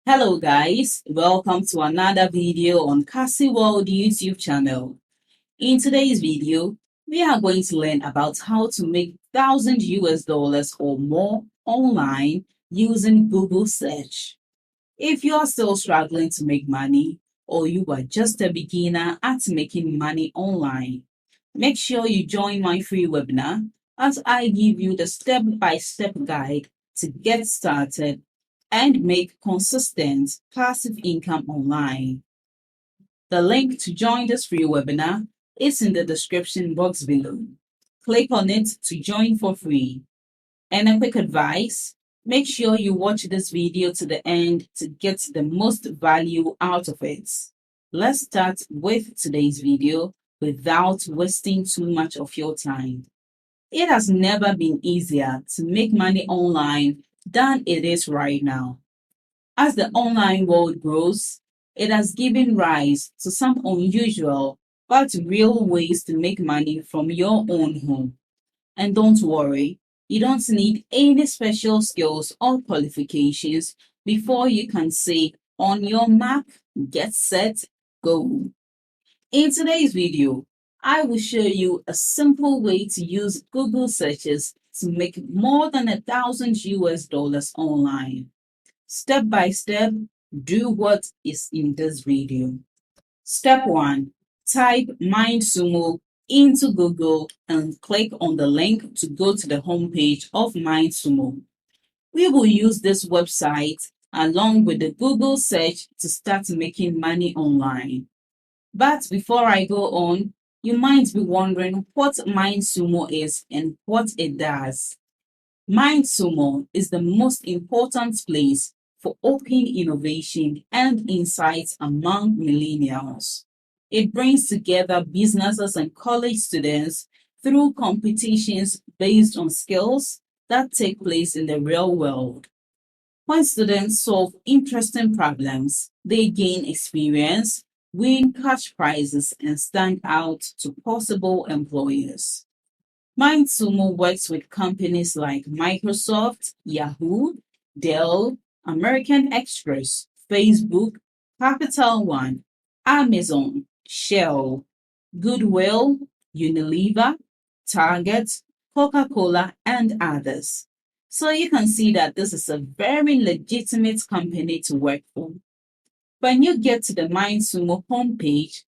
Hello guys, welcome to another video on Cassy World YouTube channel. In today's video, we are going to learn about how to make 1,000 US dollars or more online using Google search. If you are still struggling to make money or you are just a beginner at making money online, make sure you join my free webinar as I give you the step-by-step guide to get started and make consistent passive income online. The link to join this free webinar is in the description box below. Click on it to join for free. And a quick advice, make sure you watch this video to the end to get the most value out of it. Let's start with today's video without wasting too much of your time. It has never been easier to make money online than it is right now. As the online world grows, it has given rise to some unusual but real ways to make money from your own home. And don't worry, you don't need any special skills or qualifications before you can say, on your mark, get set, go. In today's video, I will show you a simple way to use Google searches to make more than 1,000 US dollars online. Step by step, do what is in this video. Step 1. Type MindSumo into Google and click on the link to go to the homepage of MindSumo. We will use this website along with the Google search to start making money online. But before I go on, you might be wondering what MindSumo is and what it does. MindSumo is the most important place for open innovation and insights among millennials. It brings together businesses and college students through competitions based on skills that take place in the real world. When students solve interesting problems, they gain experience, win cash prizes, and stand out to possible employers. MindSumo works with companies like Microsoft, Yahoo, Dell, American Express, Facebook, Capital One, Amazon, Shell, Goodwill, Unilever, Target, Coca-Cola, and others. So you can see that this is a very legitimate company to work for. When you get to the MindSumo homepage,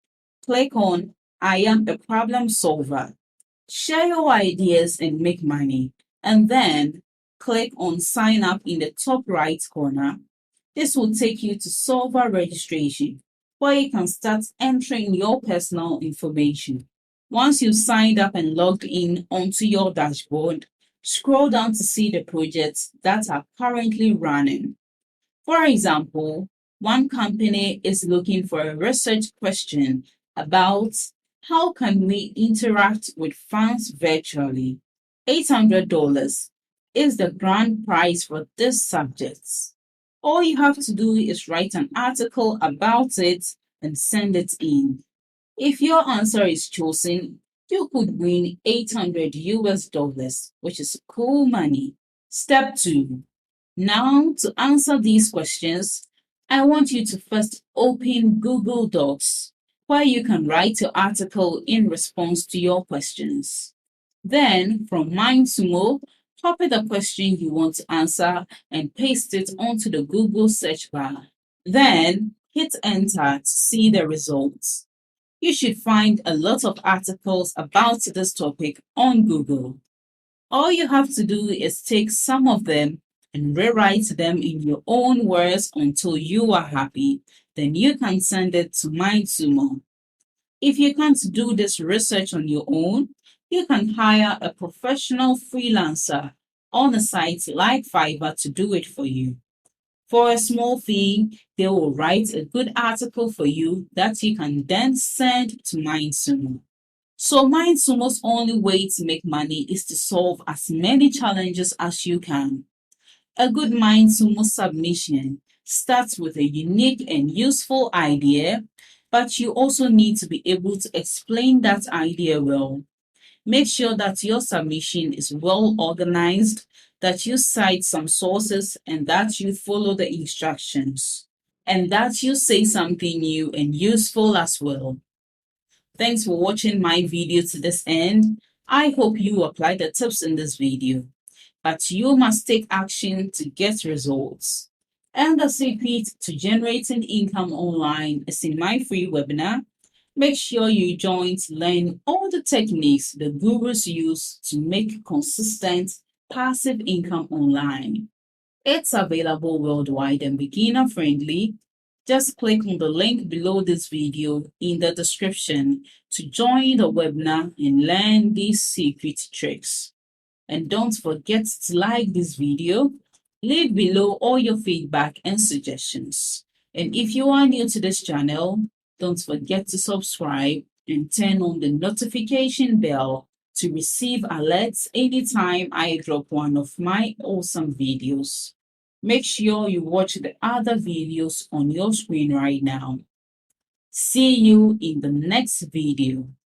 click on I am a problem solver. Share your ideas and make money, and then click on sign up in the top right corner. This will take you to solver registration, where you can start entering your personal information. Once you've signed up and logged in onto your dashboard, scroll down to see the projects that are currently running. For example, one company is looking for a research question about how can we interact with fans virtually. $800 is the grand prize for this subject. All you have to do is write an article about it and send it in. If your answer is chosen, you could win 800 US dollars, which is cool money. Step 2. Now, to answer these questions, I want you to first open Google Docs, where you can write your article in response to your questions. Then, from MindSumo, copy the question you want to answer and paste it onto the Google search bar. Then, hit enter to see the results. You should find a lot of articles about this topic on Google. All you have to do is take some of them and rewrite them in your own words until you are happy. Then you can send it to MindSumo. If you can't do this research on your own, you can hire a professional freelancer on a site like Fiverr to do it for you. For a small fee, they will write a good article for you that you can then send to MindSumo. So MindSumo's only way to make money is to solve as many challenges as you can. A good MindSumo submission starts with a unique and useful idea, but you also need to be able to explain that idea well. Make sure that your submission is well organized, that you cite some sources, and that you follow the instructions, and that you say something new and useful as well. Thanks for watching my video to this end. I hope you apply the tips in this video, but you must take action to get results. And the secret to generating income online is in my free webinar. Make sure you join to learn all the techniques the gurus use to make consistent passive income online. It's available worldwide and beginner friendly. Just click on the link below this video in the description to join the webinar and learn these secret tricks. And don't forget to like this video, leave below all your feedback and suggestions. And if you are new to this channel, don't forget to subscribe and turn on the notification bell to receive alerts anytime I drop one of my awesome videos. Make sure you watch the other videos on your screen right now. See you in the next video.